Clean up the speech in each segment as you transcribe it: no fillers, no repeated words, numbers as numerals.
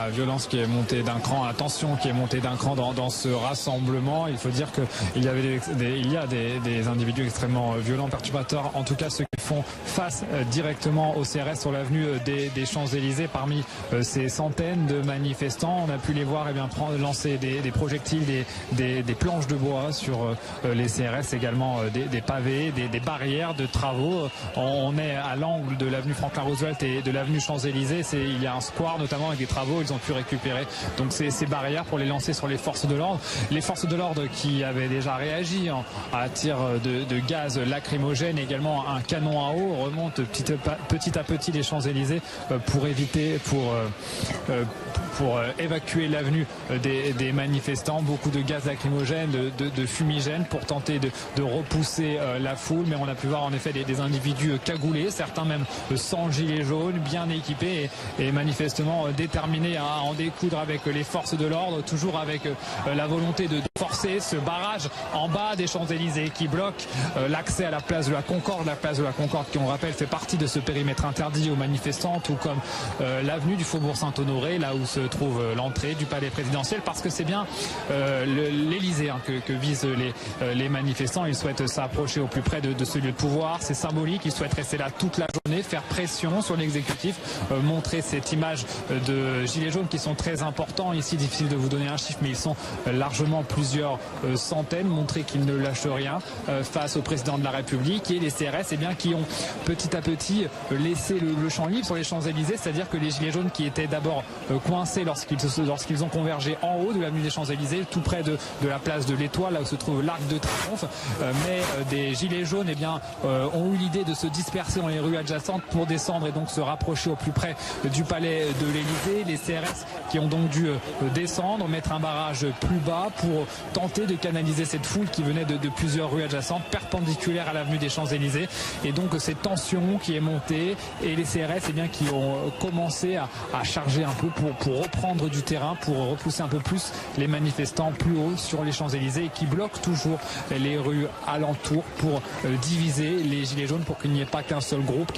la violence qui est montée d'un cran, la tension qui est montée d'un cran dans ce rassemblement. Il faut dire qu'il y avait des individus extrêmement violents, perturbateurs, en tout cas ceux qui font face directement au CRS sur l'avenue des Champs-Élysées. Parmi ces centaines de manifestants, on a pu les voir lancer des projectiles, des planches de bois sur les CRS, également des pavés, des barrières de travaux. On est à l'angle de l'avenue Franklin-Roosevelt et de l'avenue Champs-Élysées. Il y a un square notamment avec des travaux. Ils ont pu récupérer donc ces barrières pour les lancer sur les forces de l'ordre. Les forces de l'ordre qui avaient déjà réagi à tir de gaz lacrymogène, également un canon à eau, remontent petit à petit les Champs-Élysées pour évacuer l'avenue des manifestants. Beaucoup de gaz lacrymogène, de fumigène pour tenter de repousser la foule. Mais on a pu voir en effet des individus cagoulés, certains même sans gilet jaune, bien équipés et manifestement déterminés à en découdre avec les forces de l'ordre, toujours avec la volonté de forcer ce barrage en bas des Champs-Élysées qui bloque l'accès à la place de la Concorde. La place de la Concorde, qui on rappelle fait partie de ce périmètre interdit aux manifestants, tout comme l'avenue du Faubourg Saint-Honoré, là où se trouve l'entrée du palais présidentiel, parce que c'est bien l'Élysée que visent les manifestants. Ils souhaitent s'approcher au plus près de ce lieu de pouvoir. C'est symbolique, ils souhaitent rester là toute la journée, faire pression sur l'exécutif, montrer cette image de gilets jaunes qui sont très importants. Ici, difficile de vous donner un chiffre, mais ils sont largement plusieurs centaines, montrer qu'ils ne lâchent rien face au président de la République et les CRS qui ont petit à petit laissé le champ libre sur les Champs-Élysées, c'est-à-dire que les gilets jaunes qui étaient d'abord coincés lorsqu'ils ont convergé en haut de l'avenue des Champs-Élysées, tout près de la place de l'Étoile, là où se trouve l'Arc de Triomphe, mais des gilets jaunes ont eu l'idée de se disperser dans les rues adjacentes pour descendre et donc se rapprocher au plus près du palais de l'Élysée. Les CRS qui ont donc dû descendre, mettre un barrage plus bas pour tenter de canaliser cette foule qui venait de plusieurs rues adjacentes, perpendiculaires à l'avenue des Champs-Élysées. Et donc cette tension qui est montée et les CRS qui ont commencé à charger un peu pour reprendre du terrain, pour repousser un peu plus les manifestants plus haut sur les Champs-Élysées et qui bloquent toujours les rues alentours pour diviser les gilets jaunes, pour qu'il n'y ait pas qu'un seul groupe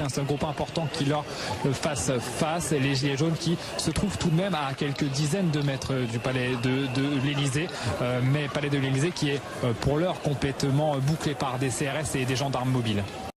important qui leur fasse face. Les gilets jaunes qui se trouvent tout de même à quelques dizaines de mètres du palais de l'Élysée, mais palais de l'Élysée qui est pour l'heure complètement bouclé par des CRS et des gendarmes mobiles.